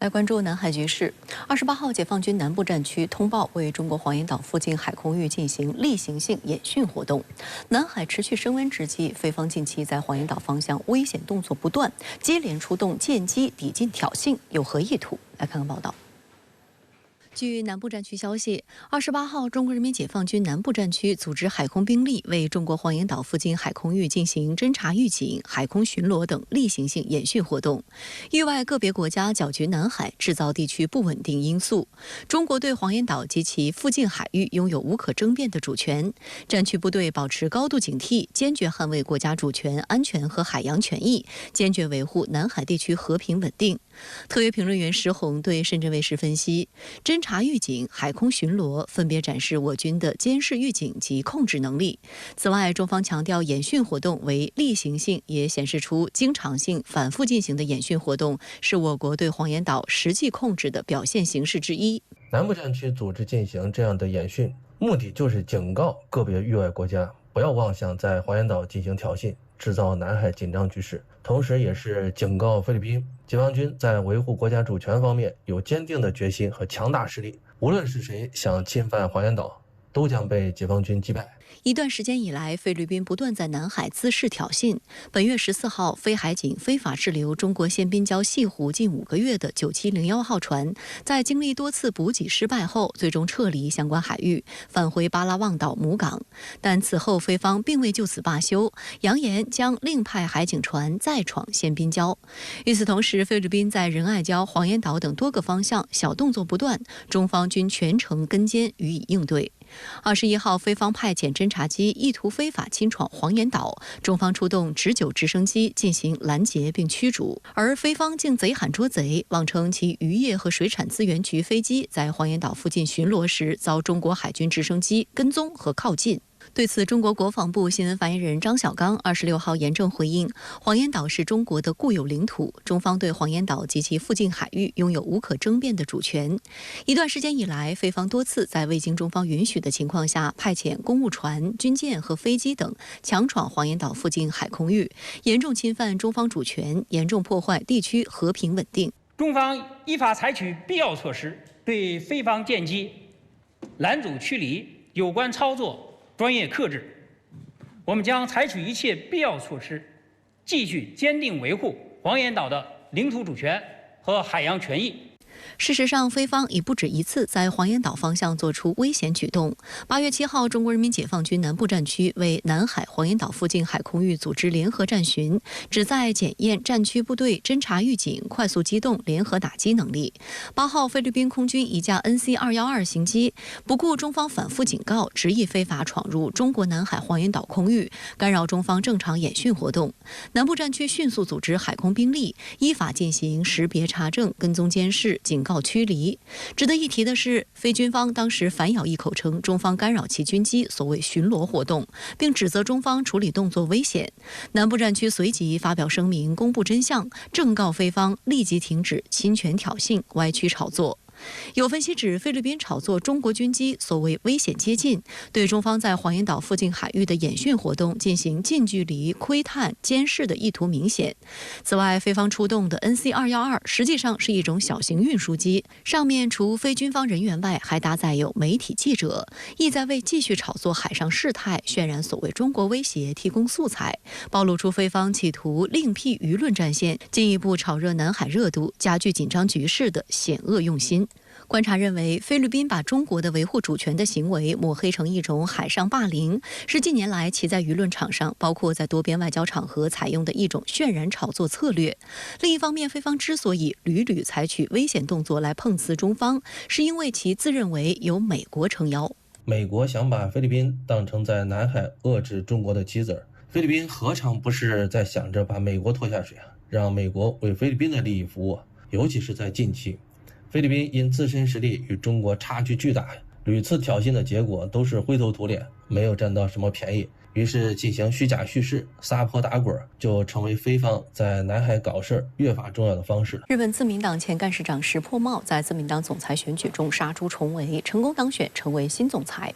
来关注南海局势。28号，解放军南部战区通报为中国黄岩岛附近海空域进行例行性演训活动。南海持续升温之际，菲方近期在黄岩岛方向危险动作不断，接连出动舰机抵近挑衅，有何意图？来看看报道。据南部战区消息，28号，中国人民解放军南部战区组织海空兵力为中国黄岩岛附近海空域进行侦察预警、海空巡逻等例行性演训活动。域外个别国家搅局南海，制造地区不稳定因素。中国对黄岩岛及其附近海域拥有无可争辩的主权。战区部队保持高度警惕，坚决捍卫国家主权、安全和海洋权益，坚决维护南海地区和平稳定。特约评论员石红对深圳卫视分析，侦察预警、海空巡逻分别展示我军的监视预警及控制能力。此外，中方强调演训活动为例行性，也显示出经常性、反复进行的演训活动是我国对黄岩岛实际控制的表现形式之一。南部战区组织进行这样的演训，目的就是警告个别域外国家不要妄想在黄岩岛进行挑衅，制造南海紧张局势，同时也是警告菲律宾，解放军在维护国家主权方面有坚定的决心和强大实力，无论是谁想侵犯黄岩岛，都将被解放军击败。一段时间以来，菲律宾不断在南海滋事挑衅。本月14号，菲海警非法滞留中国宪滨礁西湖近5个月的9701号船，在经历多次补给失败后，最终撤离相关海域，返回巴拉望岛母港。但此后菲方并未就此罢休，扬言将另派海警船再闯宪滨礁。与此同时，菲律宾在仁爱礁、黄岩岛等多个方向小动作不断，中方均全程跟监予以应对。21号，菲方派遣侦察机意图非法侵闯黄岩岛，中方出动直9直升机进行拦截并驱逐，而菲方竟贼喊捉贼，妄称其渔业和水产资源局飞机在黄岩岛附近巡逻时遭中国海军直升机跟踪和靠近。对此，中国国防部新闻发言人张小刚26号严正回应，黄岩岛是中国的固有领土，中方对黄岩岛及其附近海域拥有无可争辩的主权。一段时间以来，菲方多次在未经中方允许的情况下，派遣公务船、军舰和飞机等强闯黄岩岛附近海空域，严重侵犯中方主权，严重破坏地区和平稳定。中方依法采取必要措施，对菲方舰机拦阻驱离，有关操作专业克制。我们将采取一切必要措施，继续坚定维护黄岩岛的领土主权和海洋权益。事实上，菲方已不止一次在黄岩岛方向做出危险举动。8月7号，中国人民解放军南部战区为南海黄岩岛附近海空域组织联合战巡，旨在检验战区部队侦察预警、快速机动、联合打击能力。8号，菲律宾空军一架 NC-212型机不顾中方反复警告，执意非法闯入中国南海黄岩岛空域，干扰中方正常演训活动。南部战区迅速组织海空兵力，依法进行识别查证、跟踪监视、警告驱离。值得一提的是，菲军方当时反咬一口称中方干扰其军机所谓巡逻活动，并指责中方处理动作危险。南部战区随即发表声明，公布真相，正告菲方立即停止侵权挑衅、歪曲炒作。有分析指，菲律宾炒作中国军机所谓危险接近，对中方在黄岩岛附近海域的演训活动进行近距离窥探监视的意图明显。此外，菲方出动的 NC-212实际上是一种小型运输机，上面除非军方人员外，还搭载有媒体记者，意在为继续炒作海上事态、渲染所谓中国威胁提供素材，暴露出菲方企图另辟舆论战线，进一步炒热南海热度、加剧紧张局势的险恶用心。观察认为，菲律宾把中国的维护主权的行为抹黑成一种海上霸凌，是近年来其在舆论场上，包括在多边外交场合采用的一种渲染炒作策略。另一方面，菲方之所以屡屡采取危险动作来碰瓷中方，是因为其自认为有美国撑腰。美国想把菲律宾当成在南海遏制中国的棋子儿，菲律宾何尝不是在想着把美国拖下水啊，让美国为菲律宾的利益服务？尤其是在近期，菲律宾因自身实力与中国差距巨大，屡次挑衅的结果都是灰头土脸，没有占到什么便宜，于是进行虚假叙事、撒泼打滚，就成为菲方在南海搞事越发重要的方式了。日本自民党前干事长石破茂在自民党总裁选举中杀出重围，成功当选成为新总裁。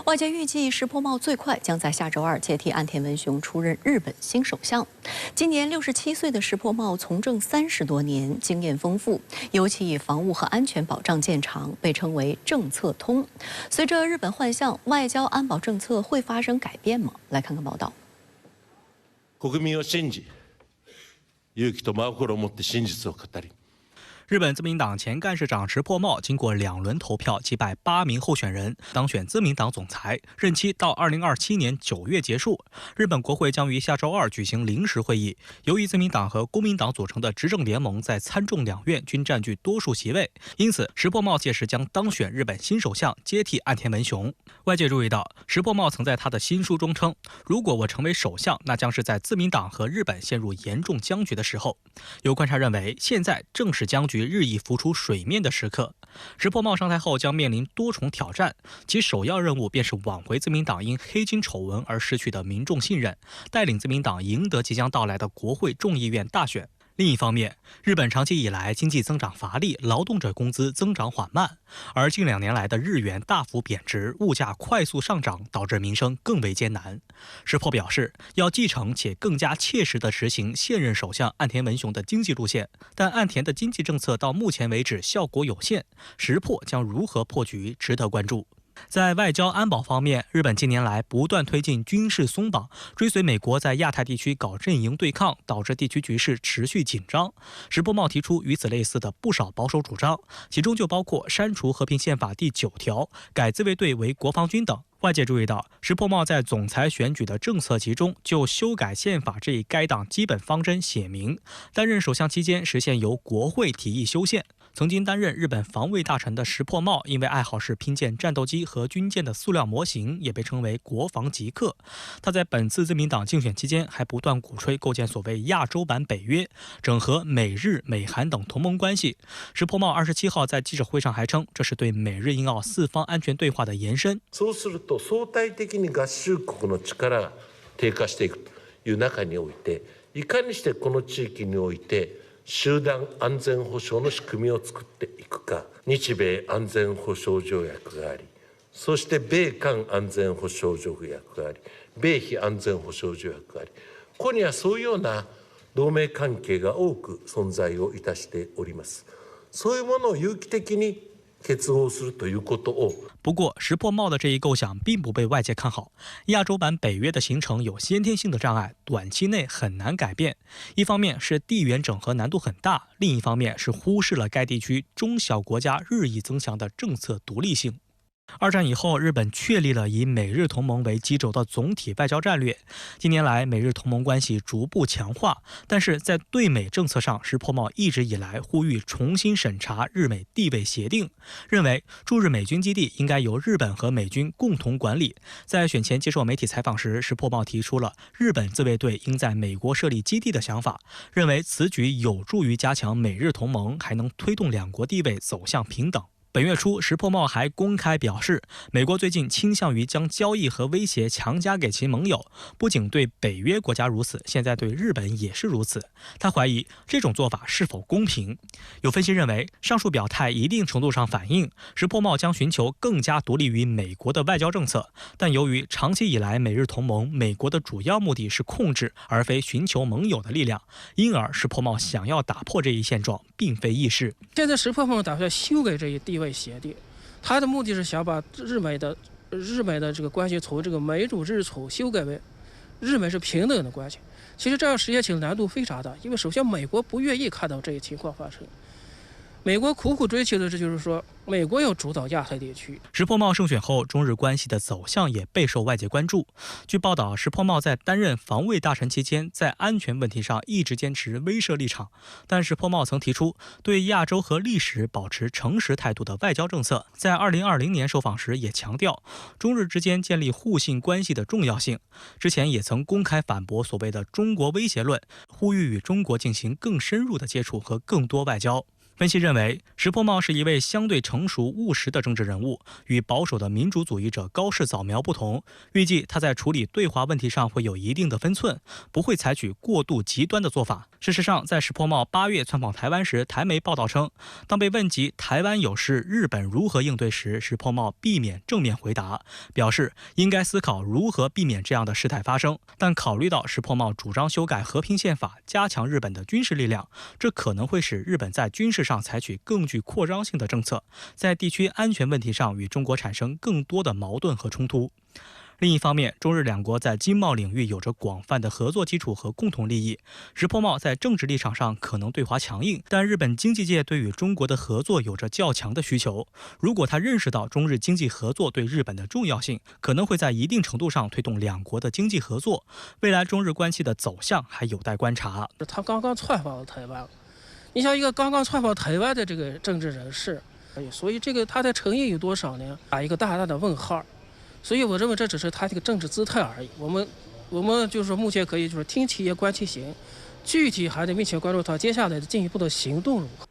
外界预计石破茂最快将在下周2接替岸田文雄出任日本新首相。今年67岁的石破茂从政30多年，经验丰富，尤其以防务和安全保障见长，被称为政策通。随着日本换相，外交安保政策会发生改变吗？来看看报道。国民を信じ、勇気と真心を持って真実を語り。日本自民党前干事长石破茂经过2轮投票击败8名候选人，当选自民党总裁，任期到2027年9月结束。日本国会将于下周2举行临时会议。由于自民党和公民党组成的执政联盟在参众两院均占据多数席位，因此石破茂届时将当选日本新首相，接替岸田文雄。外界注意到，石破茂曾在他的新书中称：“如果我成为首相，那将是在自民党和日本陷入严重僵局的时候。”有观察认为，现在正是僵局日益浮出水面的时刻。石破茂上台后将面临多重挑战，其首要任务便是挽回自民党因黑金丑闻而失去的民众信任，带领自民党赢得即将到来的国会众议院大选。另一方面，日本长期以来经济增长乏力，劳动者工资增长缓慢，而近2年来的日元大幅贬值，物价快速上涨，导致民生更为艰难。石破表示，要继承且更加切实地执行现任首相岸田文雄的经济路线，但岸田的经济政策到目前为止效果有限，石破将如何破局，值得关注。在外交安保方面，日本近年来不断推进军事松绑，追随美国在亚太地区搞阵营对抗，导致地区局势持续紧张。石破茂提出与此类似的不少保守主张，其中就包括删除和平宪法第9条，改自卫队为国防军等。外界注意到，石破茂在总裁选举的政策集中就修改宪法这一该党基本方针写明，担任首相期间实现由国会提议修宪。曾经担任日本防卫大臣的石破茂，因为爱好是拼建战斗机和军舰的塑料模型，也被称为国防极客。他在本次自民党竞选期间还不断鼓吹构建所谓亚洲版北约，整合美日美韩等同盟关系。石破茂27号在记者会上还称，这是对美日印澳4方安全对话的延伸。そうすると相対的に合衆国の力が低下していくという中において、いかにしてこの地域において集団安全保障の仕組みを作っていくか。日米安全保障条約があり、そして米韓安全保障条約があり、米非安全保障条約があり、ここにはそういうような同盟関係が多く存在をいたしております。そういうものを有機的に結合するということを。不过，石破茂的这一构想并不被外界看好。亚洲版北约的形成有先天性的障碍，短期内很难改变。一方面是地缘整合难度很大，另一方面是忽视了该地区中小国家日益增强的政策独立性。2战以后，日本确立了以美日同盟为基轴的总体外交战略。近年来，美日同盟关系逐步强化，但是在对美政策上，石破茂一直以来呼吁重新审查日美地位协定，认为驻日美军基地应该由日本和美军共同管理。在选前接受媒体采访时，石破茂提出了日本自卫队应在美国设立基地的想法，认为此举有助于加强美日同盟，还能推动两国地位走向平等。本月初，石破茂还公开表示，美国最近倾向于将交易和威胁强加给其盟友，不仅对北约国家如此，现在对日本也是如此。他怀疑这种做法是否公平。有分析认为，上述表态一定程度上反映石破茂将寻求更加独立于美国的外交政策，但由于长期以来美日同盟，美国的主要目的是控制而非寻求盟友的力量，因而石破茂想要打破这一现状，并非易事。现在石破茂打算修改这一地位协定，他的目的是想把日美的这个关系从这个美主日处修改为日美是平等的关系。其实这样实现起来难度非常大，因为首先美国不愿意看到这一情况发生。美国苦苦追求的，这就是说，美国要主导亚太地区。石破茂胜选后，中日关系的走向也备受外界关注。据报道，石破茂在担任防卫大臣期间，在安全问题上一直坚持威慑立场。但石破茂曾提出对亚洲和历史保持诚实态度的外交政策。在2020年受访时也强调中日之间建立互信关系的重要性。之前也曾公开反驳所谓的中国威胁论，呼吁与中国进行更深入的接触和更多外交。分析认为，石破茂是一位相对成熟务实的政治人物，与保守的民主主义者高市早苗不同。预计他在处理对华问题上会有一定的分寸，不会采取过度极端的做法。事实上，在石破茂8月窜访台湾时，台媒报道称，当被问及台湾有事，日本如何应对时，石破茂避免正面回答，表示应该思考如何避免这样的事态发生。但考虑到石破茂主张修改和平宪法，加强日本的军事力量，这可能会使日本在军事上采取更具扩张性的政策，在地区安全问题上与中国产生更多的矛盾和冲突。另一方面，中日两国在经贸领域有着广泛的合作基础和共同利益。石破茂在政治立场上可能对华强硬，但日本经济界对与中国的合作有着较强的需求。如果他认识到中日经济合作对日本的重要性，可能会在一定程度上推动两国的经济合作。未来中日关系的走向还有待观察。他刚刚窜访了台湾，你像一个刚刚窜访台湾的这个政治人士，所以这个他的诚意有多少呢？打一个大大的问号。所以我认为这只是他这个政治姿态而已。我们就是说目前可以就是听其言观其行，具体还得密切关注他接下来的进一步的行动如何。